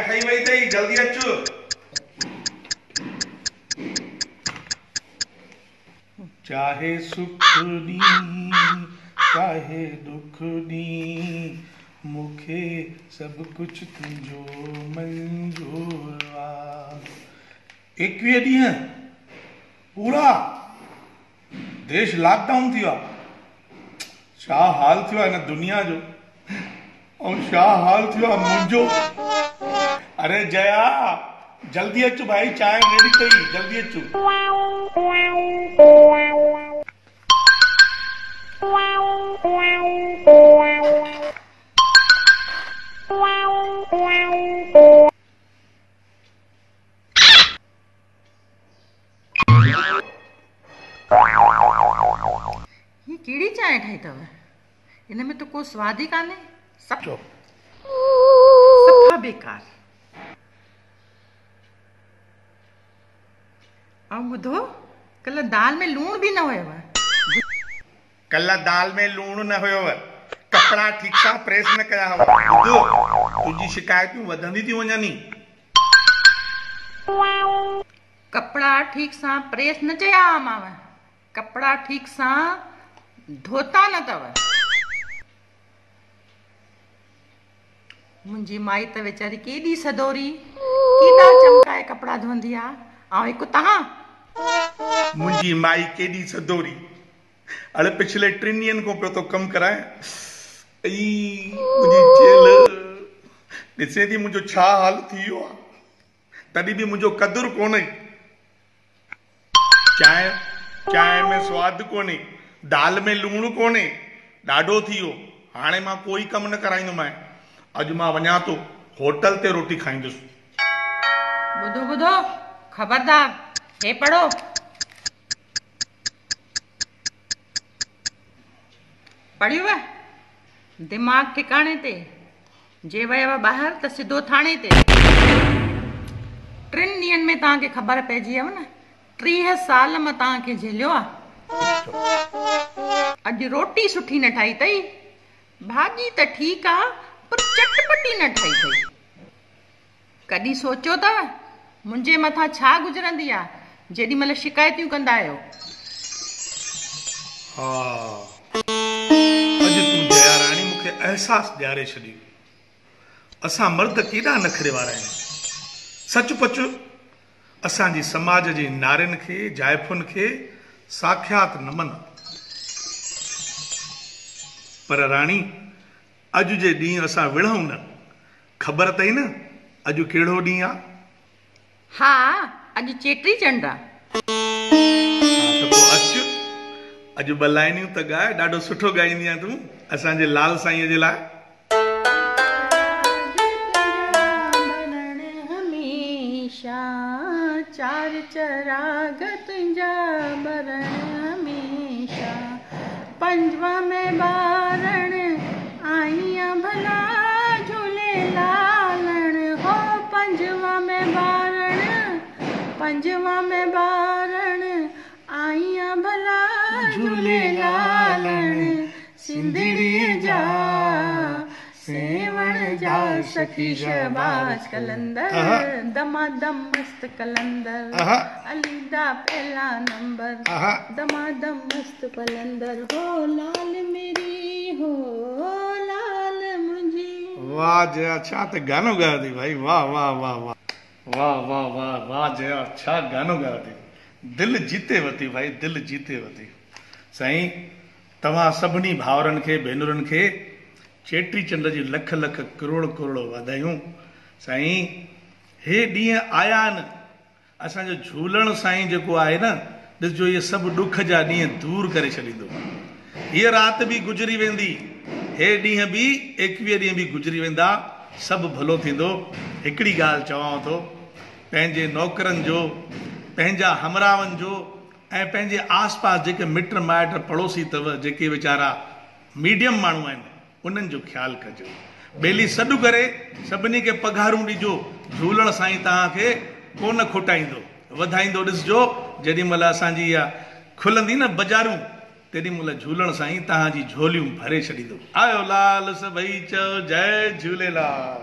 ठही वई अथई, जल्दी अचु। चाहे सुख ॾींहुं चाहे दुख ॾींहुं मूंखे सभु कुझु तुंहिंजो मंज़ूर आहे। 21 ॾींहं पूरा देश लॉकडाउन थी वियो आहे। छा हाल थियो आहे हिन दुनिया जो ऐं छा हाल थियो आहे मुंहिंजो। अरे जया जल्दी अचु भाई, चांहि रेडी अथई, जल्दी अचु। ये केड़ी चांहि ठाही अथव? इन में तो को स्वाद ही कान्हे, सभु सफ़ा बेकार। ऐं ॿुधो, कल्ह दाल में लूण बि न हुयव। कल्ह दाल में लूण न हुयव, कपड़ा ठीक सां प्रेस न कया हुआ। ॿुधो, तुंहिंजी शिकायतूं वधंदी थियूं वञनि। कपड़ा ठीक सां प्रेस न चया माव, कपड़ा ठीक सां धोता न अथव। मुंहिंजी माई त वेचारी केॾी सदोरी केॾा चमकाए कपड़ा धोंदी आहे, ऐं हिकु तव्हां। मुंहिंजी माई केॾी सदोरी, अड़े पिछले 3 ॾींहंनि खां पियो थो कमु कराए। मुंहिंजी चेल ॾिसे थी मुंहिंजो छा हाल थी वियो आहे, तॾहिं बि मुंहिंजो क़दुरु कोन्हे। चांहि में स्वादु कोन्हे, दाल में लूणु कोन्हे, ॾाढो थी वियो। हाणे मां कोई कमु न कराईंदोमांइ। अॼु मां वञा थो होटल ते रोटी खाईंदुसि। ॿुधो ॿुधो, ख़बरदार, हे पढ़ो। पढ़ियुव? दिमाग़ ठिकाणे ते, जे वयव ॿाहिरि त सिधो थाणे ते। 3 ॾींहंनि में तव्हांखे ख़बर पइजी वियव न, 30 साल मां तव्हांखे झेलियो आहे। अॼु रोटी सुठी न ठाही अथई, भाॼी त ठीकु आहे पर चटपटी न ठाही अथई। कॾहिं सोचियो अथव मुंहिंजे मथां छा गुज़रंदी आहे जेॾी महिल शिकायतियूं कंदा आहियो? हा, अॼु तूं जया राणी मूंखे अहसासु ॾियारे छॾियो। असां मर्द केॾा नखरे वारा आहियूं। सचुपचु असांजी समाज जे नारियुनि खे, जाइफ़ुनि खे साख्यात नमन। पर राणी, अॼु जे ॾींहुं असां विढ़ूं न। ख़बर अथई न अॼु कहिड़ो ॾींहुं आहे? हा, अॼु चेटी चंड आहे। त पोइ अचु, अॼु ॿ लाइनियूं त ॻाए, ॾाढो सुठो ॻाईंदी आहीं तूं असांजे लाल साईंअ जे लाइ। चार चराग तुंहिंजा बरण हमेशा, पंजवा में ॿारण आईं भला झूलेलालण हो। पंजवा में ॿारण आईं भला झूलेलालण। सिंधड़ीअ जा सेवण जा सखी शहबाज कलंदर, दमादम मस्त कलंदर, अलीदा पहला नंबर, दमादम मस्त कलंदर। हो लाल मेरी, हो लाल मुंहिंजी। वाह जया, छा त गानो ॻायो थी भाई, वाह वाह वाह वाह वाह वाह वाह वाह जया, छा गानो ॻायो थी। दिल जीते वरिती भाई, दिल जीते वरिती। साईं, तव्हां सभिनी भाउरनि खे, भेनरुनि खे चेटी चंड जी लख लख करोड़ करोड़ वाधायूं। साईं, हे ॾींहं आया आहिनि, असांजो झूलण साईं जेको आहे न, ॾिसजो इहे सभु ॾुख जा ॾींहं दूर करे छॾींदो। हीअ राति बि गुज़री वेंदी, हे ॾींहं बि 21 ॾींहं बि गुज़री वेंदा, सभु भलो थींदो। हिकिड़ी ॻाल्हि चवां थो, पंहिंजे नौकरनि जो, पंहिंजा हमराहनि जो ऐं पंहिंजे आस पास जेके मिट माइट पड़ोसी अथव, जेके वीचारा मीडियम माण्हू आहिनि, उन्हनि जो ख़्यालु कजो। ॿेली सॾु करे सभिनी खे पघारूं ॾिजो। झूलण साईं तव्हांखे कोन खुटाईंदो, वधाईंदो। ॾिसजो जेॾी महिल असांजी इहा खुलंदी न बाज़ारूं, तेॾी महिल झूलण साईं तव्हांजी झोलियूं भरे छॾींदो। आयो लाल सभई चओ जय झूलेलाल।